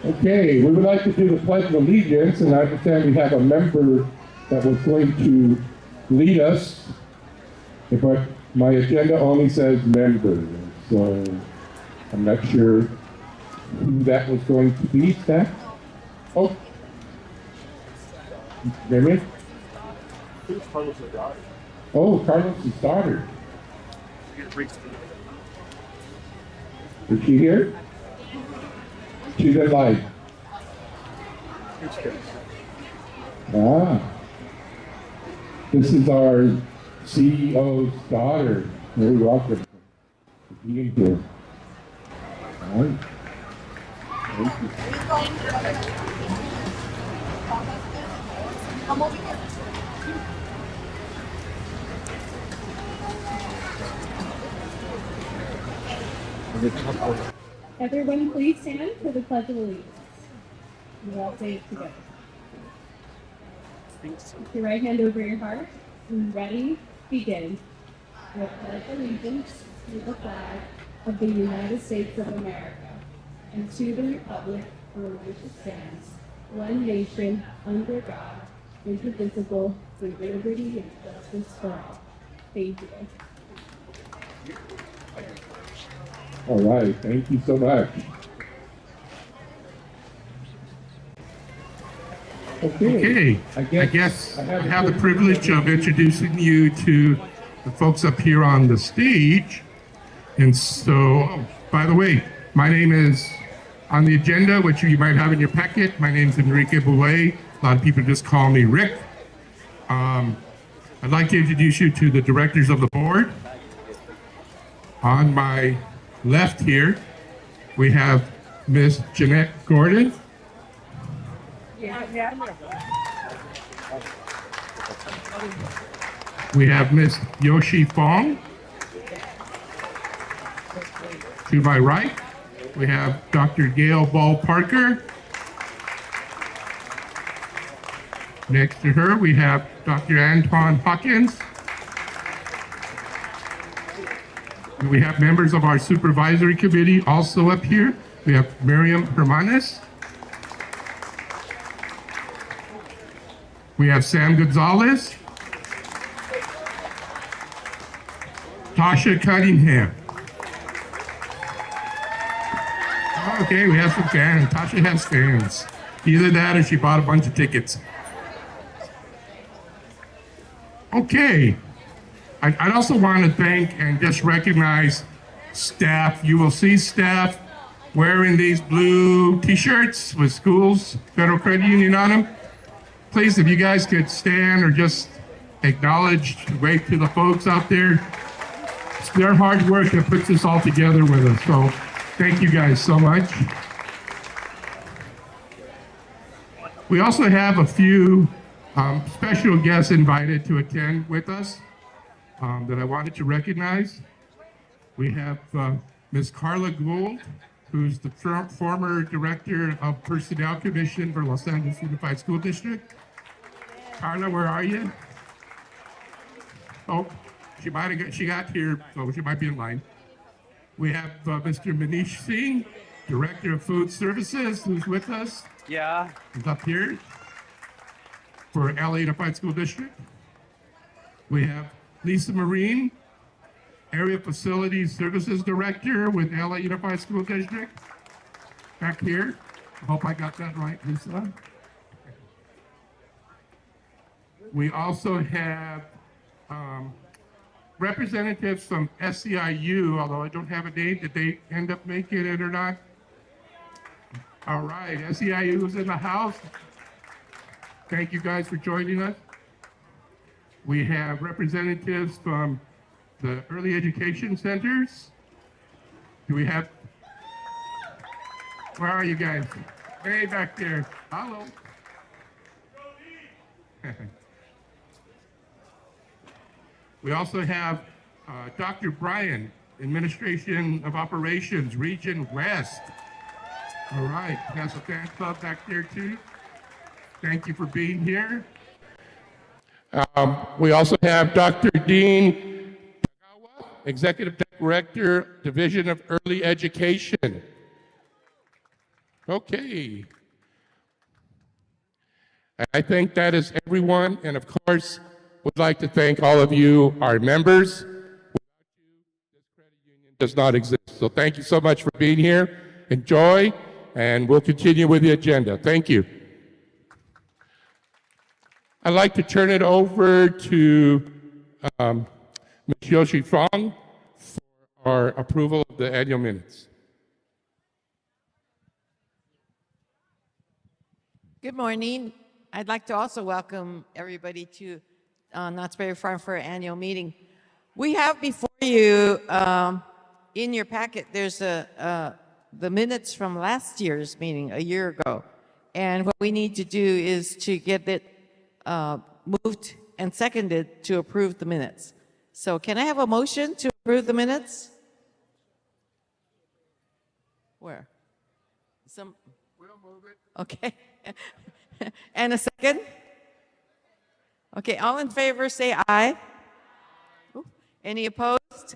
Okay, we would like to do the Pledge of Allegiance, and I understand we have a member that was going to lead us, but my agenda only says member, so I'm not sure who that was going to be. Staff? Oh, Mary? Oh, Carlos's daughter. Is she here? She's in live. Ah. This is our CEO's daughter. Very welcome for being here. All right. Thank you. Everyone please stand for the Pledge of Allegiance. We'll all say it together. Put your right hand over your heart and ready, begin. I pledge allegiance to the flag of the United States of America and to the republic for which it stands, one nation, under God, indivisible, with liberty and justice for all. Thank you. All right, thank you so much. Okay, I guess I have the privilege of introducing you to the folks up here on the stage. And so, by the way, my name is on the agenda, which you might have in your packet. My name is Enrique Bouet. A lot of people just call me Rick. I'd like to introduce you to the directors of the board. On my left here, we have Ms. Jeanette Gordon. We have Ms. Yoshi Fong. To my right, we have Dr. Gail Ball Parker. Next to her, we have Dr. Anton Hawkins. And we have members of our supervisory committee also up here. We have Miriam Hermanes. We have Sam Gonzalez. Tasha Cunningham. Okay, we have some fans. Tasha has fans. Either that or she bought a bunch of tickets. Okay. I'd also want to thank and just recognize staff. You will see staff wearing these blue t-shirts with Schools Federal Credit Union on them. Please, if you guys could stand or just acknowledge, wave to the folks out there. It's their hard work that puts this all together with us. So thank you guys so much. We also have a few special guests invited to attend with us that I wanted to recognize. We have Ms. Carla Gould, who's the former director of Personnel Commission for Los Angeles Unified School District. Carla, where are you? Oh, she got here, so she might be in line. We have Mr. Manish Singh, Director of Food Services, who's with us. Yeah. He's up here for LA Unified School District. We have Lisa Marine, Area Facilities Services Director with LA Unified School District. Back here. I hope I got that right, Lisa. We also have representatives from SEIU, although I don't have a name. Did they end up making it or not? All right, SEIU is in the house. Thank you guys for joining us. We have representatives from the early education centers. Do we have, where are you guys? Way back there. Hello. We also have Dr. Bryan, Administration of Operations, Region West. All right, has a fan club back there too. Thank you for being here. We also have Dr. Dean Tagawa, Executive Director, Division of Early Education. Okay. I think that is everyone, and of course, would like to thank all of you, our members. Without you, this credit union does not exist. So thank you so much for being here. Enjoy, and we'll continue with the agenda. Thank you. I'd like to turn it over to Ms. Yoshi Fong for our approval of the annual minutes. Good morning. I'd like to also welcome everybody to Knott's Berry Farm for our annual meeting. We have before you, in your packet, there's the minutes from last year's meeting, a year ago. And what we need to do is to get it moved and seconded to approve the minutes. So can I have a motion to approve the minutes? Where? We'll move it. Okay. And a second? Okay, all in favor say aye. Ooh, any opposed?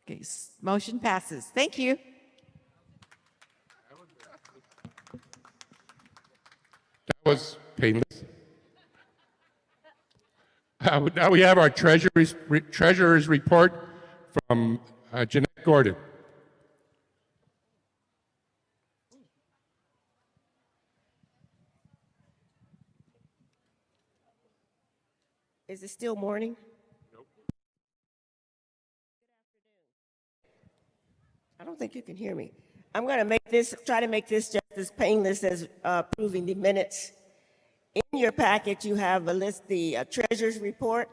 Okay, motion passes. Thank you. That was painless. Now we have our treasurer's report from Jeanette Gordon. Is it still morning? Nope. I don't think you can hear me. I'm going to try to make this just as painless as approving the minutes. In your packet, you have a list, the treasurer's report,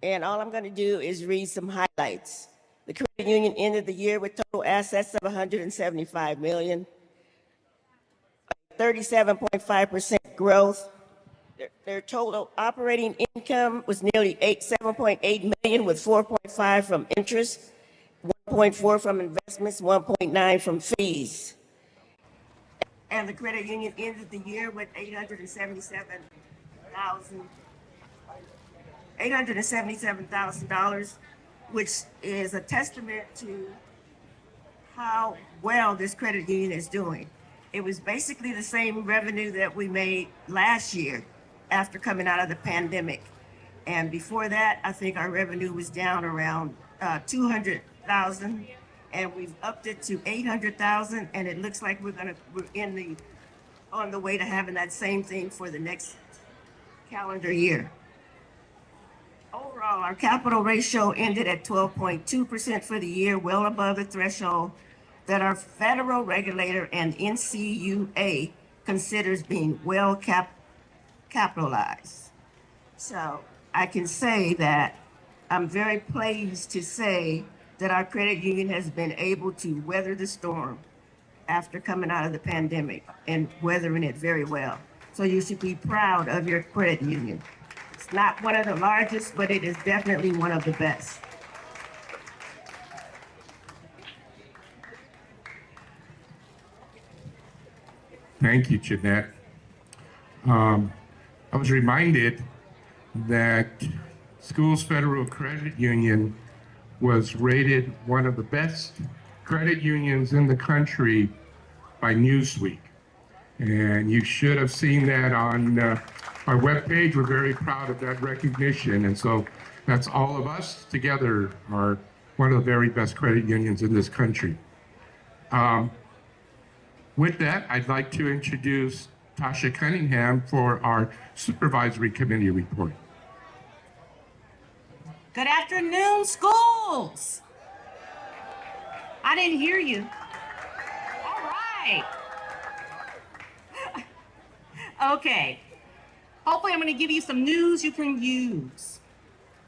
and all I'm going to do is read some highlights. The credit union ended the year with total assets of $175 million, 37.5% growth. Their total operating income was nearly $7.8 million, with 4.5 from interest, 1.4 from investments, 1.9 from fees. And the credit union ended the year with $877,000, which is a testament to how well this credit union is doing. It was basically the same revenue that we made last year after coming out of the pandemic. And before that, I think our revenue was down around 200,000, and we've upped it to 800,000, and it looks like we're on the way to having that same thing for the next calendar year. Overall, our capital ratio ended at 12.2% for the year, well above the threshold that our federal regulator and NCUA considers being well capitalized. So I can say that I'm very pleased to say that our credit union has been able to weather the storm after coming out of the pandemic and weathering it very well. So you should be proud of your credit union. It's not one of the largest, but it is definitely one of the best. Thank you, Jeanette. I was reminded that Schools Federal Credit Union was rated one of the best credit unions in the country by Newsweek. And you should have seen that on our webpage. We're very proud of that recognition. And so that's all of us together are one of the very best credit unions in this country. With that, I'd like to introduce Tasha Cunningham for our Supervisory Committee report. Good afternoon, schools. I didn't hear you. All right. Okay. Hopefully I'm going to give you some news you can use.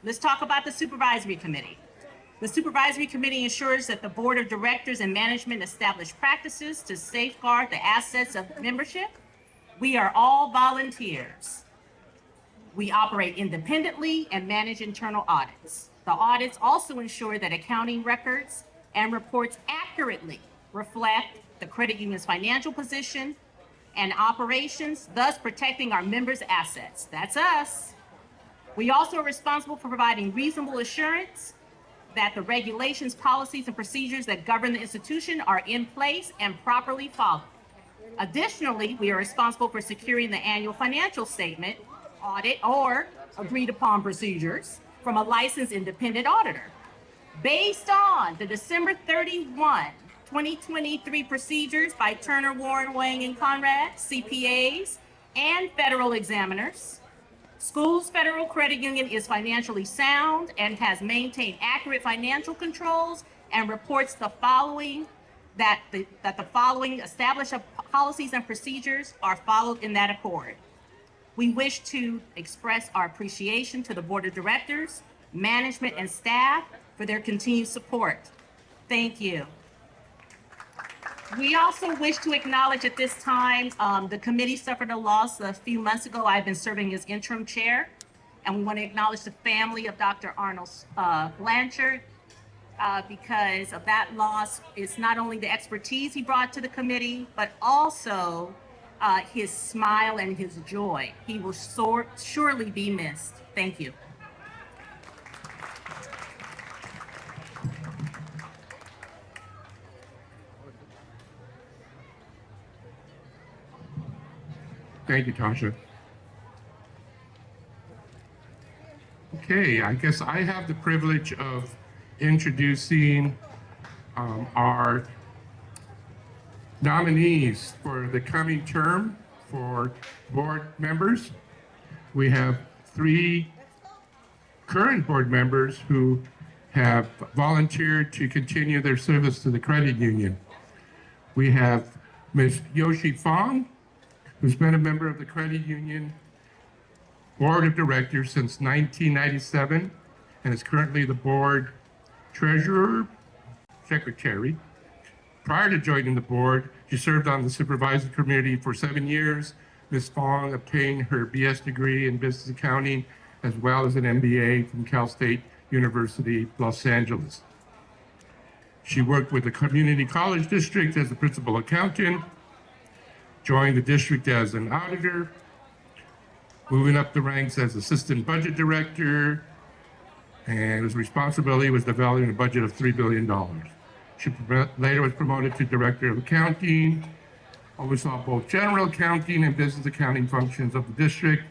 Let's talk about the Supervisory Committee. The Supervisory Committee ensures that the Board of Directors and management establish practices to safeguard the assets of membership. We are all volunteers. We operate independently and manage internal audits. The audits also ensure that accounting records and reports accurately reflect the credit union's financial position and operations, thus protecting our members' assets. That's us. We also are responsible for providing reasonable assurance that the regulations, policies, and procedures that govern the institution are in place and properly followed. Additionally, we are responsible for securing the annual financial statement, audit, or agreed upon procedures from a licensed independent auditor. Based on the December 31, 2023 procedures by Turner, Warren, Wang, and Conrad, CPAs, and federal examiners, Schools Federal Credit Union is financially sound and has maintained accurate financial controls and reports the following that the following established policies and procedures are followed in that accord. We wish to express our appreciation to the Board of Directors, management, and staff for their continued support. Thank you. We also wish to acknowledge at this time, the committee suffered a loss a few months ago. I've been serving as interim chair, and we want to acknowledge the family of Dr. Arnold Blanchard because of that loss. It's not only the expertise he brought to the committee, but also his smile and his joy. He will surely be missed. Thank you. Thank you, Tasha. Okay, I guess I have the privilege of introducing our nominees for the coming term for board members. We have 3 current board members who have volunteered to continue their service to the credit union. We have Ms. Yoshi Fong, who's been a member of the credit union board of directors since 1997 and is currently the board treasurer, secretary. Prior to joining the board, she served on the supervisory committee for 7 years. Ms. Fong obtained her BS degree in business accounting as well as an MBA from Cal State University, Los Angeles. She worked with the community college district as a principal accountant, joined the district as an auditor, moving up the ranks as assistant budget director, and his responsibility was developing a budget of $3 billion. She later was promoted to director of accounting, oversaw both general accounting and business accounting functions of the district,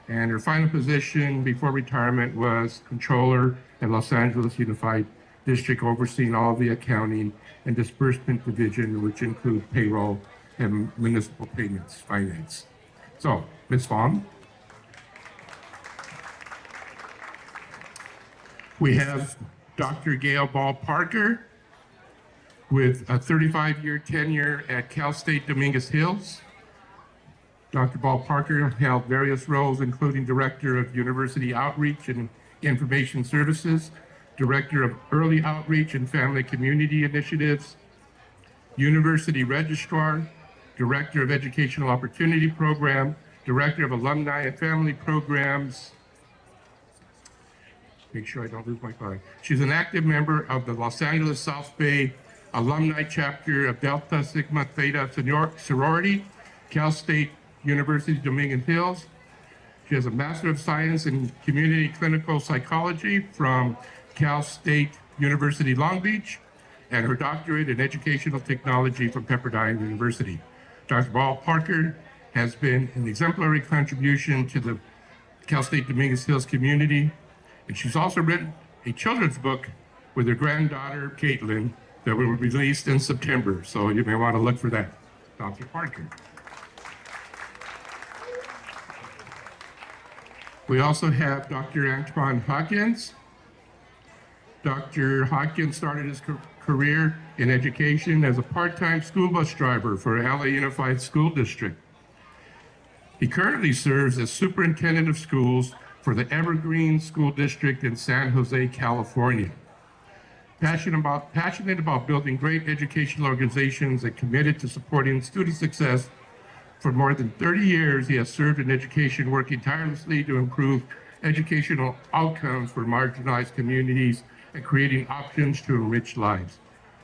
and her final position before retirement was controller at Los Angeles Unified District, overseeing all of the accounting and disbursement division, which include payroll and municipal payments finance. So, Ms. Fong. We have Dr. Gail Ball Parker with a 35-year tenure at Cal State Dominguez Hills. Dr. Ball Parker held various roles, including Director of University Outreach and Information Services, Director of Early Outreach and Family Community Initiatives, University Registrar, Director of Educational Opportunity Program, Director of Alumni and Family Programs. Make sure I don't lose my mind. She's an active member of the Los Angeles South Bay Alumni Chapter of Delta Sigma Theta Sorority, Cal State University Dominguez Hills. She has a Master of Science in Community Clinical Psychology from Cal State University Long Beach, and her doctorate in Educational Technology from Pepperdine University. Dr. Ball Parker has been an exemplary contribution to the Cal State Dominguez Hills community, and she's also written a children's book with her granddaughter, Caitlin, that will be released in September, so you may want to look for that. Dr. Parker. We also have Dr. Antoine Hawkins. Dr. Hawkins started his career in education as a part-time school bus driver for LA Unified School District. He currently serves as superintendent of schools for the Evergreen School District in San Jose, California. Passionate about building great educational organizations and committed to supporting student success, for more than 30 years, he has served in education, working tirelessly to improve educational outcomes for marginalized communities and creating options to enrich lives.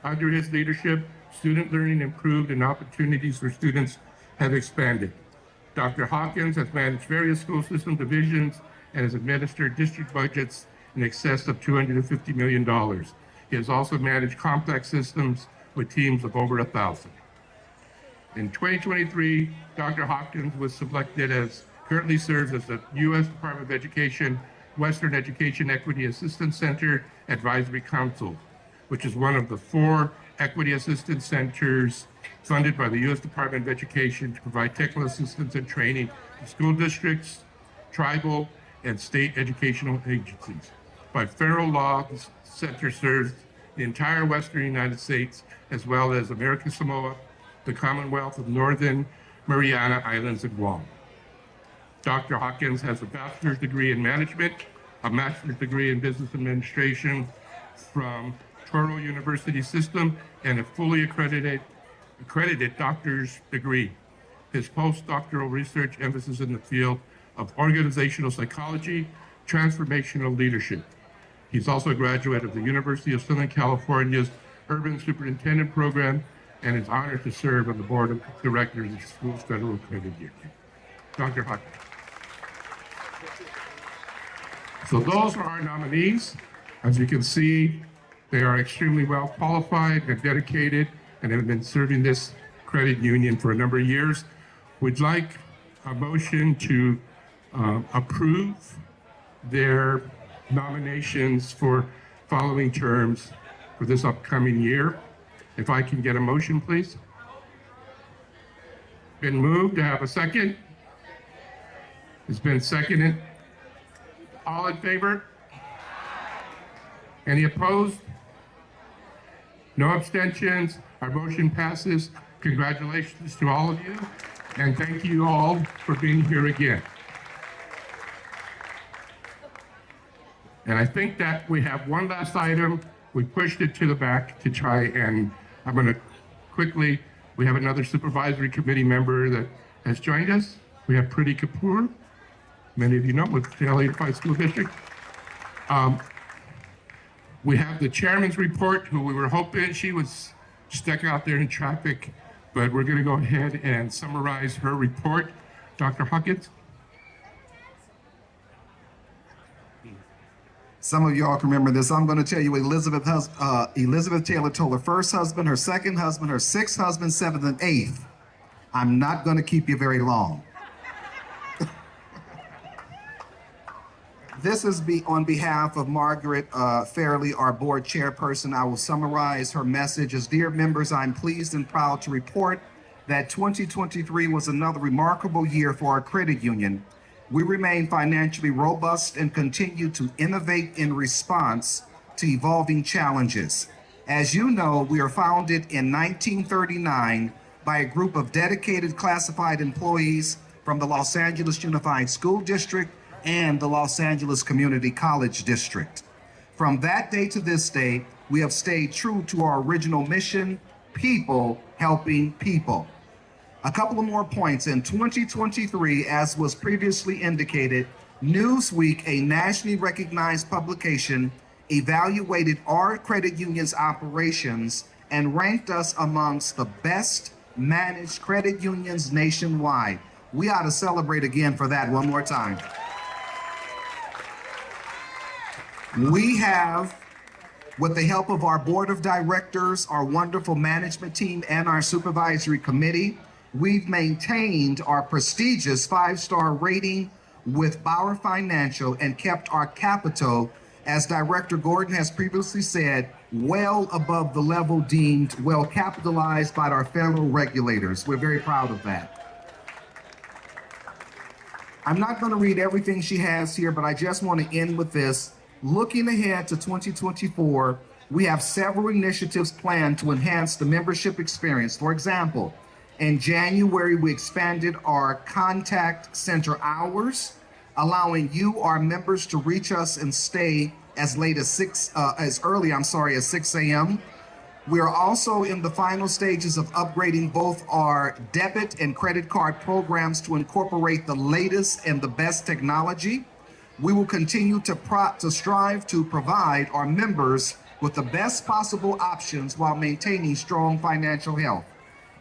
Under his leadership, student learning improved and opportunities for students have expanded. Dr. Hawkins has managed various school system divisions and has administered district budgets in excess of $250 million. He has also managed complex systems with teams of over 1,000. In 2023, Dr. Hopkins was selected as, currently serves as the U.S. Department of Education Western Education Equity Assistance Center Advisory Council, which is one of the 4 equity assistance centers funded by the U.S. Department of Education to provide technical assistance and training to school districts, tribal, and state educational agencies. By federal law, the center serves the entire Western United States, as well as American Samoa, the Commonwealth of Northern Mariana Islands, and Guam. Dr. Hopkins has a bachelor's degree in management, a master's degree in business administration from Touro University System, and a fully accredited doctor's degree. His postdoctoral research emphasis in the field of organizational psychology, transformational leadership. He's also a graduate of the University of Southern California's Urban Superintendent Program and is honored to serve on the board of directors of Schools Federal Credit Union. Dr. Hopkins. So those are our nominees. As you can see, they are extremely well qualified and dedicated and have been serving this credit union for a number of years. We'd like a motion to approve their nominations for following terms for this upcoming year. If I can get a motion, please. Been moved. To have a second? It's been seconded. All in favor? Any opposed? No abstentions. Our motion passes. Congratulations to all of you, and thank you all for being here again. And I think that we have one last item. We pushed it to the back to try, and I'm going to quickly, we have another supervisory committee member that has joined us. We have Priti Kapoor, many of you know, with the LA Unified School District. We have the chairman's report, who we were hoping she was stuck out there in traffic, but we're going to go ahead and summarize her report. Dr. Hopkins. Some of y'all can remember this. I'm going to tell you Elizabeth Taylor told her first husband, her second husband, her sixth husband, seventh, and eighth. I'm not going to keep you very long. This is on behalf of Margaret Fairley, our board chairperson. I will summarize her message as, dear members, I'm pleased and proud to report that 2023 was another remarkable year for our credit union. We remain financially robust and continue to innovate in response to evolving challenges. As you know, we are founded in 1939 by a group of dedicated classified employees from the Los Angeles Unified School District and the Los Angeles Community College District. From that day to this day, we have stayed true to our original mission, people helping people. A couple of more points. In 2023, as was previously indicated, Newsweek, a nationally recognized publication, evaluated our credit union's operations and ranked us amongst the best managed credit unions nationwide. We ought to celebrate again for that one more time. We have, with the help of our board of directors, our wonderful management team, and our supervisory committee, we've maintained our prestigious 5-star rating with Bauer Financial and kept our capital, as Director Gordon has previously said, well above the level deemed well capitalized by our federal regulators. We're very proud of that. I'm not going to read everything she has here, but I just want to end with this. Looking ahead to 2024, we have several initiatives planned to enhance the membership experience. For example, in January, we expanded our contact center hours, allowing you, our members, to reach us and stay as early as 6 a.m. We are also in the final stages of upgrading both our debit and credit card programs to incorporate the latest and the best technology. We will continue to strive to provide our members with the best possible options while maintaining strong financial health.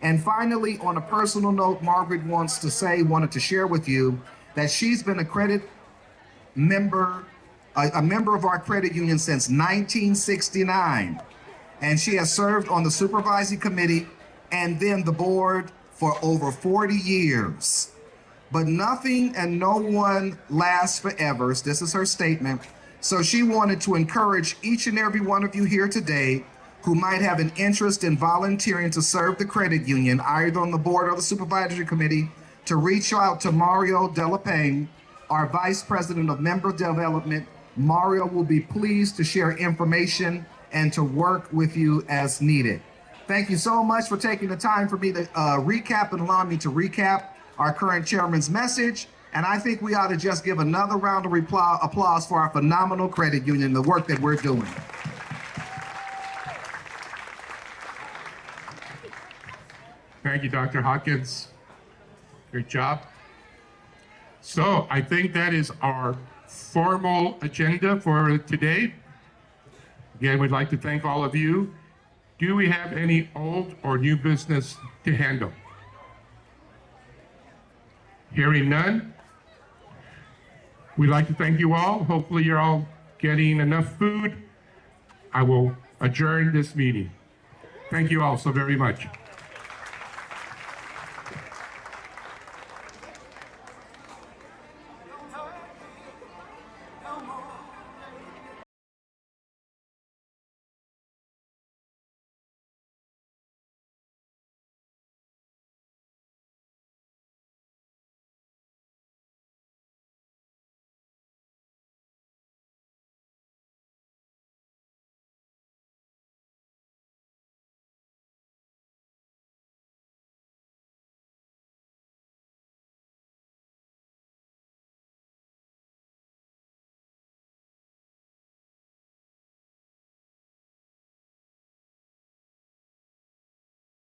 And finally, on a personal note, Margaret wanted to share with you that she's been a member of our credit union since 1969. And she has served on the supervisory committee and then the board for over 40 years. But nothing and no one lasts forever. This is her statement. So she wanted to encourage each and every one of you here today who might have an interest in volunteering to serve the credit union, either on the board or the supervisory committee, to reach out to Mario Delapane, our Vice President of Member Development. Mario will be pleased to share information and to work with you as needed. Thank you so much for taking the time for me to recap and allow me to recap our current chairman's message. And I think we ought to just give another round of applause for our phenomenal credit union, the work that we're doing. Thank you, Dr. Hawkins. Great job. So I think that is our formal agenda for today. Again, we'd like to thank all of you. Do we have any old or new business to handle? Hearing none, we'd like to thank you all. Hopefully you're all getting enough food. I will adjourn this meeting. Thank you all so very much.